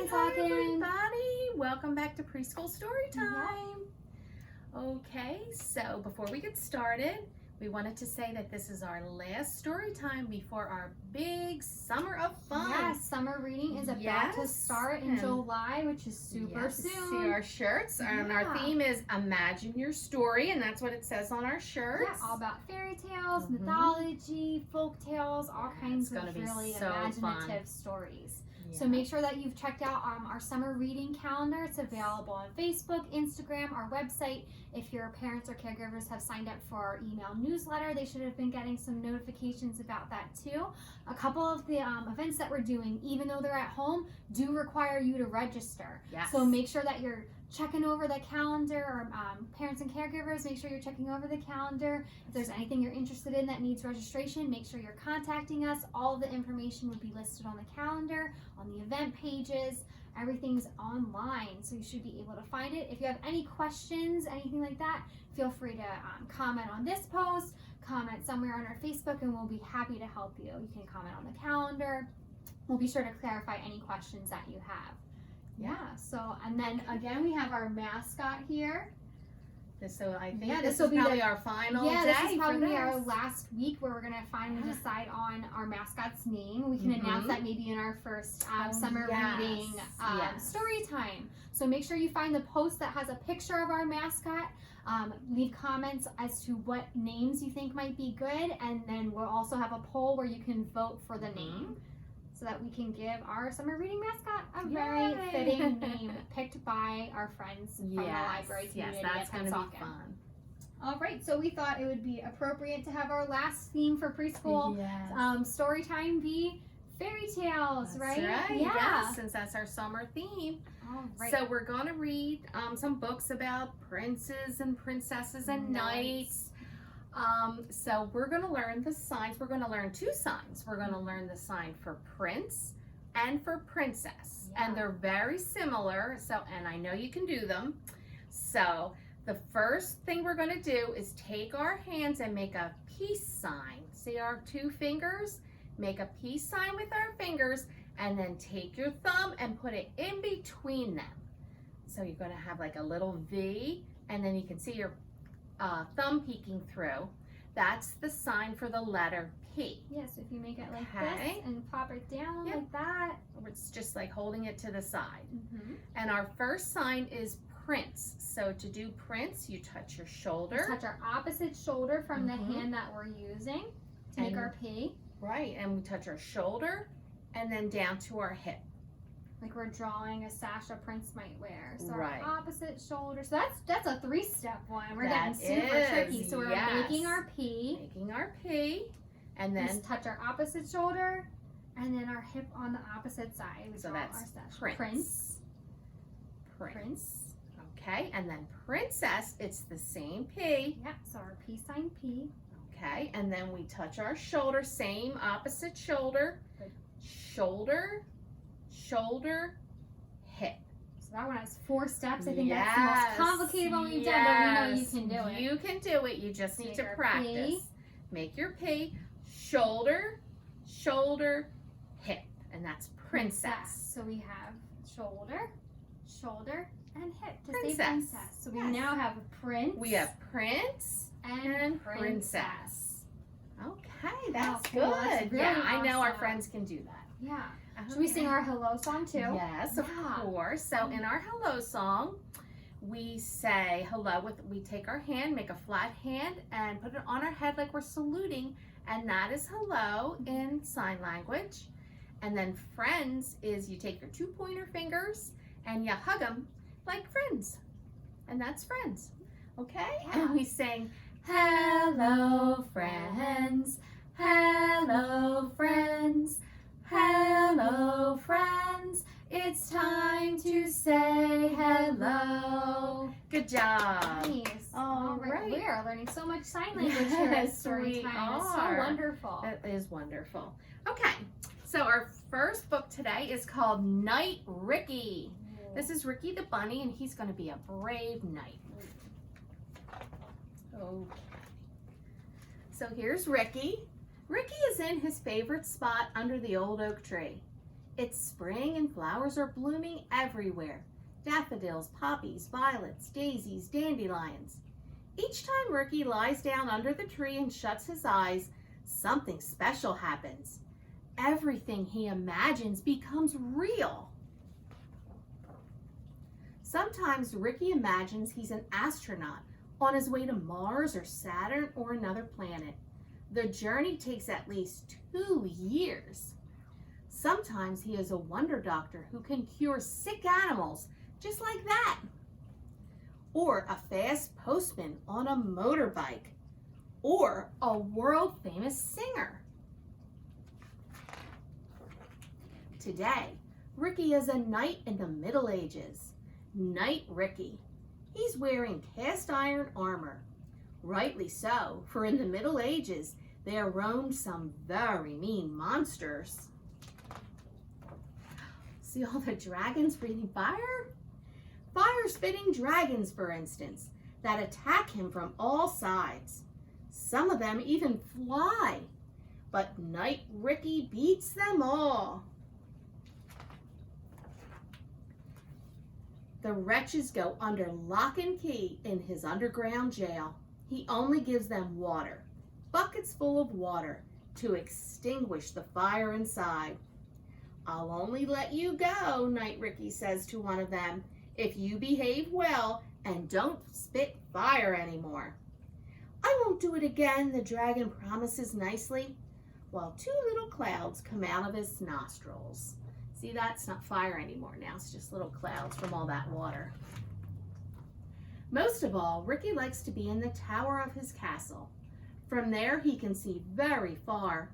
Pennsauken. Hi everybody, welcome back to Preschool Storytime. Okay, so before we get started, we wanted to say that this is our last story time before our big summer of fun. Yes, summer reading is about to start in July, which is super soon. See our shirts, and our theme is Imagine Your Story, and that's what it says on our shirts. Yeah, all about fairy tales, mythology, folk tales, all kinds of really imaginative stories. So make sure that you've checked out our summer reading calendar. It's available on Facebook, Instagram, our website. If your parents or caregivers have signed up for our email newsletter, they should have been getting some notifications about that too. A couple of the events that we're doing, even though they're at home, do require you to register. Yes. So make sure that you're checking over the calendar, or parents and caregivers, make sure you're checking over the calendar. If there's anything you're interested in that needs registration, make sure you're contacting us. All of the information would be listed on the calendar, on the event pages. Everything's online, so you should be able to find it. If you have any questions, anything like that, feel free to comment on this post, comment somewhere on our Facebook, and we'll be happy to help you. You can comment on the calendar. We'll be sure to clarify any questions that you have. Yeah, so, and then again, we have our mascot here. So I think this will be probably our final day. Yeah, this is probably our last week where we're going to finally decide on our mascot's name. We can announce that maybe in our first summer reading story time. So make sure you find the post that has a picture of our mascot. Leave comments as to what names you think might be good, and then we'll also have a poll where you can vote for the name, so that we can give our summer reading mascot a very fitting name picked by our friends from the library community at Pennsauken. Be fun. All right, so we thought it would be appropriate to have our last theme for preschool story time be fairy tales, right? Yeah, since that's our summer theme. All right. So we're going to read some books about princes and princesses and knights. So we're going to learn the signs. We're going to learn two signs. We're going to learn the sign for prince and for princess. And they're very similar. So, and I know you can do them. So the first thing we're going to do is take our hands and make a peace sign. See our two fingers? Make a peace sign with our fingers, and then take your thumb and put it in between them. So you're going to have like a little V, and then you can see your thumb peeking through. That's the sign for the letter P. Yes, if you make it like this and pop it down like that. It's just like holding it to the side. And our first sign is prince. So to do prince, you touch your shoulder. Touch our opposite shoulder from the hand that we're using to make our P. Right, and we touch our shoulder and then down to our hip. Like we're drawing a sash a prince might wear. So our opposite shoulder. So that's a 3-step one. We're getting super tricky. So we're making our P. Making our P. And then touch our opposite shoulder and then our hip on the opposite side. So that's our sash. Prince. Okay, and then princess, it's the same P. Yeah, so our P sign P. Okay, and then we touch our shoulder, same opposite shoulder. Shoulder, shoulder, hip. So that one has 4 steps. I think that's the most complicated one we've done, but we know you can do it. You can do it. You just need to practice. Make your P. Shoulder, shoulder, hip. And that's princess. So we have shoulder, shoulder, and hip to say princess. So we now have prince. We have prince and princess. Okay, that's good. That's really I know our friends can do that. Yeah. Should we sing our hello song too? Yes, of course. So in our hello song, we say hello we take our hand, make a flat hand, and put it on our head like we're saluting, and that is hello in sign language. And then friends is you take your 2 pointer fingers and you hug them like friends, and that's friends. Okay? And we sing hello friends, hello friends, hello friends, it's time to say hello. Good job. Nice. All right. We are learning so much sign language here at Storytime. It's so wonderful. It is wonderful. Okay, so our first book today is called Knight Ricky. This is Ricky the Bunny, and he's going to be a brave knight. Okay. So here's Ricky. Ricky is in his favorite spot under the old oak tree. It's spring and flowers are blooming everywhere. Daffodils, poppies, violets, daisies, dandelions. Each time Ricky lies down under the tree and shuts his eyes, something special happens. Everything he imagines becomes real. Sometimes Ricky imagines he's an astronaut on his way to Mars or Saturn or another planet. The journey takes at least 2 years. Sometimes he is a wonder doctor who can cure sick animals just like that. Or a fast postman on a motorbike. Or a world famous singer. Today, Ricky is a knight in the Middle Ages. Knight Ricky. He's wearing cast iron armor. Rightly so, for in the Middle Ages, there roamed some very mean monsters. See all the dragons breathing fire? Fire-spitting dragons, for instance, that attack him from all sides. Some of them even fly, but Knight Ricky beats them all. The wretches go under lock and key in his underground jail. He only gives them water, buckets full of water, to extinguish the fire inside. I'll only let you go, Knight Ricky says to one of them, if you behave well and don't spit fire anymore. I won't do it again, the dragon promises nicely, while 2 little clouds come out of his nostrils. See, that's not fire anymore now, it's just little clouds from all that water. Most of all, Ricky likes to be in the tower of his castle. From there he can see very far.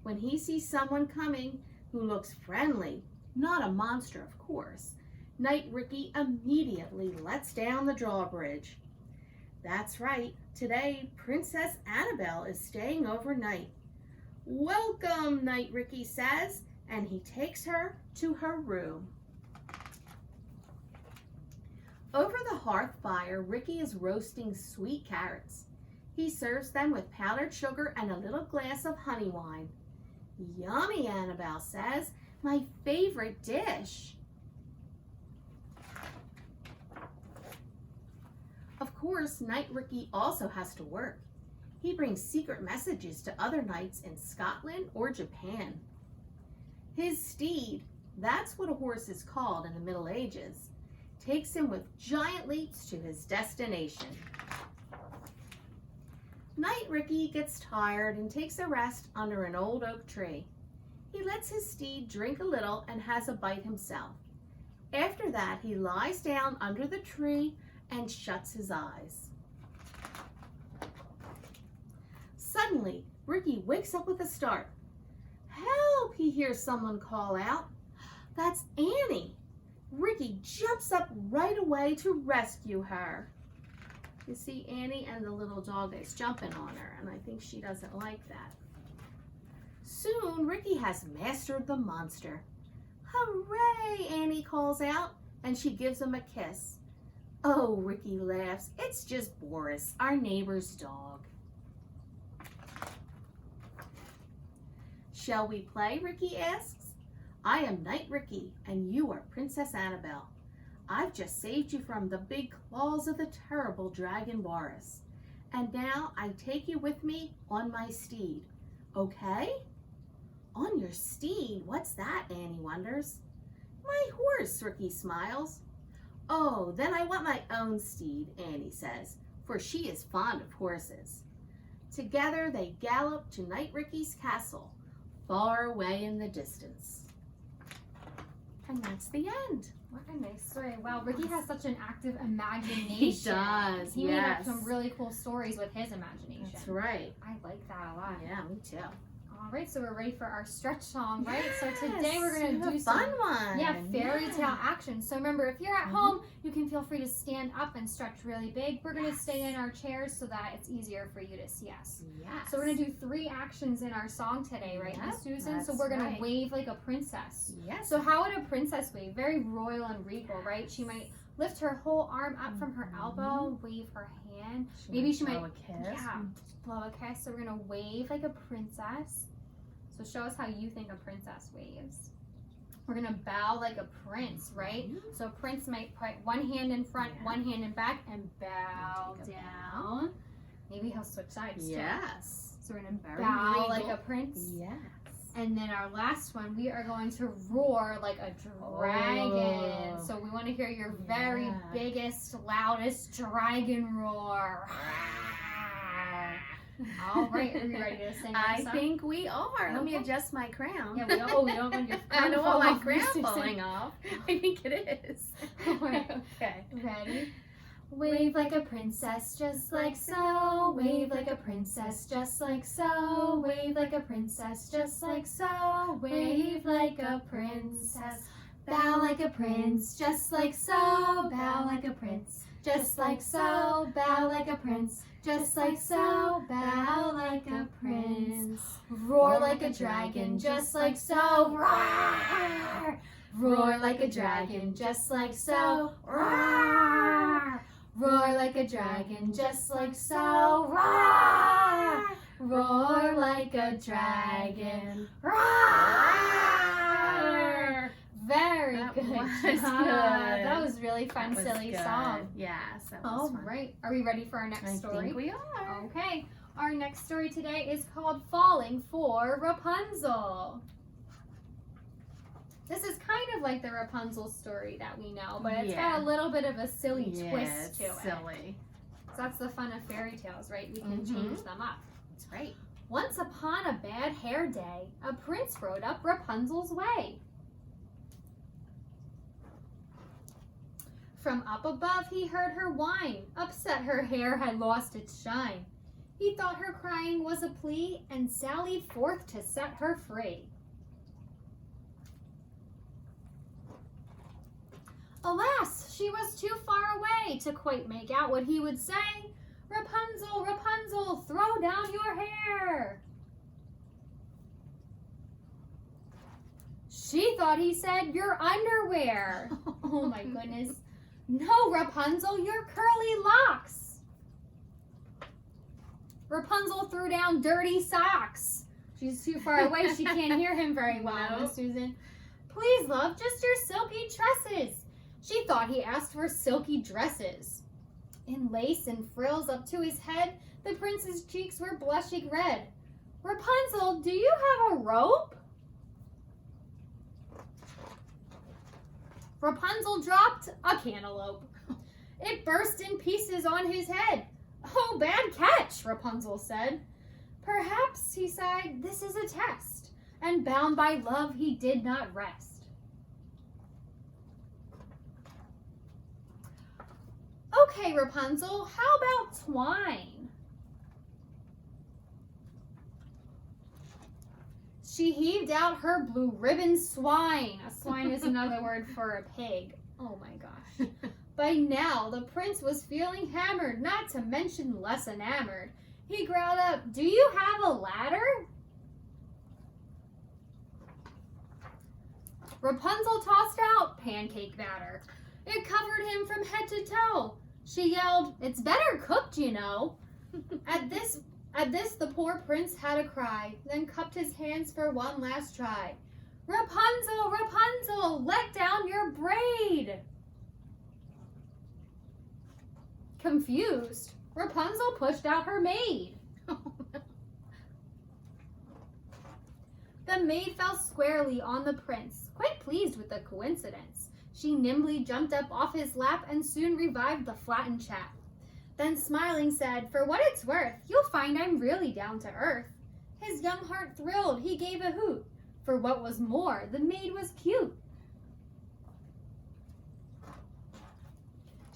When he sees someone coming who looks friendly, not a monster of course, Knight Ricky immediately lets down the drawbridge. That's right, today Princess Annabelle is staying overnight. Welcome, Knight Ricky says, and he takes her to her room. Over the hearth fire, Ricky is roasting sweet carrots. He serves them with powdered sugar and a little glass of honey wine. Yummy, Annabelle says, my favorite dish. Of course, Knight Ricky also has to work. He brings secret messages to other knights in Scotland or Japan. His steed, that's what a horse is called in the Middle Ages, takes him with giant leaps to his destination. Knight Ricky gets tired and takes a rest under an old oak tree. He lets his steed drink a little and has a bite himself. After that, he lies down under the tree and shuts his eyes. Suddenly, Ricky wakes up with a start. Help, he hears someone call out. That's Annie. Ricky jumps up right away to rescue her. You see Annie and the little dog is jumping on her, and I think she doesn't like that. Soon, Ricky has mastered the monster. Hooray, Annie calls out, and she gives him a kiss. Oh, Ricky laughs. It's just Boris, our neighbor's dog. Shall we play? Ricky asks. I am Knight Ricky, and you are Princess Annabelle. I've just saved you from the big claws of the terrible dragon Boris. And now I take you with me on my steed. Okay? On your steed? What's that? Annie wonders. My horse, Ricky smiles. Oh, then I want my own steed, Annie says, for she is fond of horses. Together they gallop to Knight Ricky's castle, far away in the distance. And that's the end. What a nice story. Wow, Ricky has such an active imagination. He does, He made up some really cool stories with his imagination. That's right. I like that a lot. Yeah, me too. All right, so we're ready for our stretch song, right? Yes, So today we're going to do a fun some one. fairy tale action. So remember, if you're at home, you can feel free to stand up and stretch really big. We're going to stay in our chairs so that it's easier for you to see us. Yes. So we're going to do 3 actions in our song today, right, Miss Susan? So that's we're going right. to wave like a princess. Yes. So how would a princess wave? Very royal and regal, right? She might lift her whole arm up from her elbow, wave her hand. Maybe she might blow a kiss. Yeah, blow a kiss. So we're going to wave like a princess. So show us how you think a princess waves. We're gonna bow like a prince, right? So a prince might put one hand in front, one hand in back, and bow down. Maybe he'll switch sides too. Yes. So we're gonna Very bow regal. like a prince. Yes. And then our last one, we are going to roar like a dragon. Oh. So we want to hear your very Yeah. biggest, loudest dragon roar. All right, are we ready to sing? I this song? think we are. Let me Okay. adjust my crown. Yeah, we don't want your I don't fall want my off, crown Mr. falling off. I think it is. All right. Okay. Ready? Wave like a princess, just like so. Wave like a princess, just like so. Wave like a princess, just like so. Wave like a princess. Bow like a prince, just like so. Bow like a prince, just like so. Bow like a prince, just like so. Bow like a prince. Roar like a dragon, just like so. Roar! Roar like a dragon, just like so. Roar! Roar like a dragon, just like so. Roar! Roar like a dragon. Roar! Very That good was job. good. That was really fun, That was silly good. song. Yes, that was All fun. right. Are we ready for our next I story? think we are. Okay. Our next story today is called Falling for Rapunzel. This is kind of like the Rapunzel story that we know, but it's got a little bit of a silly twist to it. Silly. So that's the fun of fairy tales, right? We can Mhm. change them up. That's right. Once upon a bad hair day, a prince rode up Rapunzel's way. From up above he heard her whine, upset her hair had lost its shine. He thought her crying was a plea and sallied forth to set her free. Alas, she was too far away to quite make out what he would say. Rapunzel, Rapunzel, throw down your hair. She thought he said, your underwear. Oh my goodness. No, Rapunzel, your curly locks. Rapunzel threw down dirty socks. She's too far away. She can't hear him very well, No. Miss Susan. Please, love, just your silky tresses. She thought he asked for silky dresses. In lace and frills up to his head, the prince's cheeks were blushing red. Rapunzel, do you have a rope? Rapunzel dropped a cantaloupe. It burst in pieces on his head. Oh, bad catch, Rapunzel said. Perhaps, he sighed, this is a test, and bound by love he did not rest. Okay, Rapunzel, how about twine? She heaved out her blue ribbon swine. A swine is another word for a pig. Oh my gosh. By now, the prince was feeling hammered, not to mention less enamored. He growled up, do you have a ladder? Rapunzel tossed out pancake batter. It covered him from head to toe. She yelled, it's better cooked, you know. At this, the poor prince had a cry, then cupped his hands for one last try. Rapunzel, Rapunzel, let down your braid. Confused, Rapunzel pushed out her maid. The maid fell squarely on the prince, quite pleased with the coincidence. She nimbly jumped up off his lap and soon revived the flattened chap. Then smiling said, for what it's worth, you'll find I'm really down to earth. His young heart thrilled, he gave a hoot. For what was more, the maid was cute.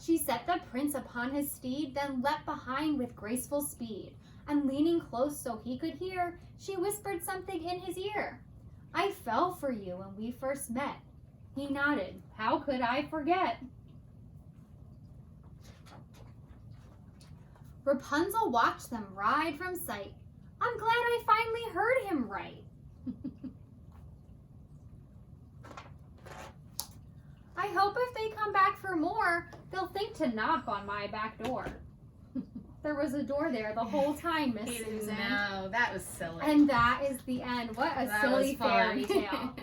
She set the prince upon his steed, then leapt behind with graceful speed. And leaning close so he could hear, she whispered something in his ear. I fell for you when we first met. He nodded. How could I forget? Rapunzel watched them ride from sight. I'm glad I finally heard him right. I hope if they come back for more, they'll think to knock on my back door. There was a door there the whole time, Miss Susan. No, that was silly. And that is the end. What a That silly was fun. fairy tale.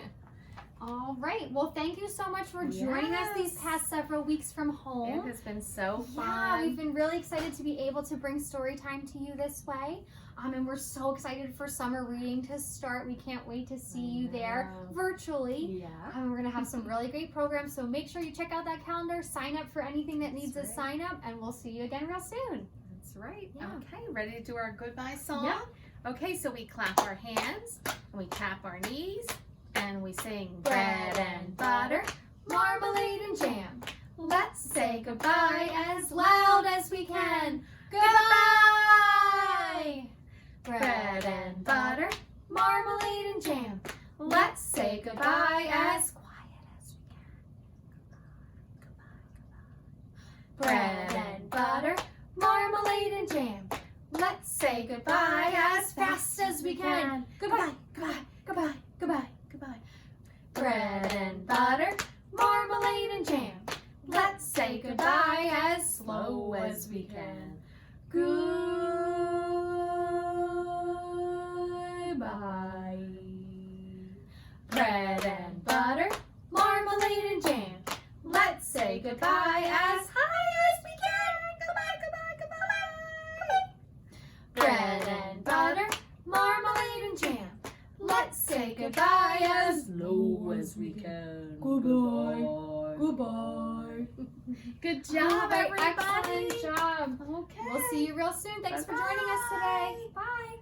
All right. Well, thank you so much for joining us these Yes. past several weeks from home. It has been so Yeah, fun. we've been really excited to be able to bring story time to you this way. And we're so excited for summer reading to start. We can't wait to see you there virtually. Yeah. We're going to have some really great programs, so make sure you check out that calendar, sign up for anything that needs That's a sign up, and we'll see you again real soon. That's right. Yeah. Okay, ready to do our goodbye song? Yeah. Okay, so we clap our hands, and we tap our knees, and we sing bread and butter, marmalade and jam. let's say goodbye as loud as we can. Goodbye! bread and butter, marmalade and jam. let's say goodbye as quiet as we can. bread and butter, marmalade and jam. let's say goodbye as fast as we can. Goodbye, goodbye, goodbye, goodbye. Goodbye. Bread and butter, Marmalade and jam. let's say goodbye as slow as we can. Goodbye. Bread and butter, Marmalade and jam. let's say goodbye as high as we can. Goodbye, goodbye, goodbye. Bread and butter, Marmalade and jam. let's say goodbye as low as we can. Goodbye. Goodbye. Good All job, right, everybody. excellent job. Okay. We'll see you real soon. Thanks for joining us today. Bye.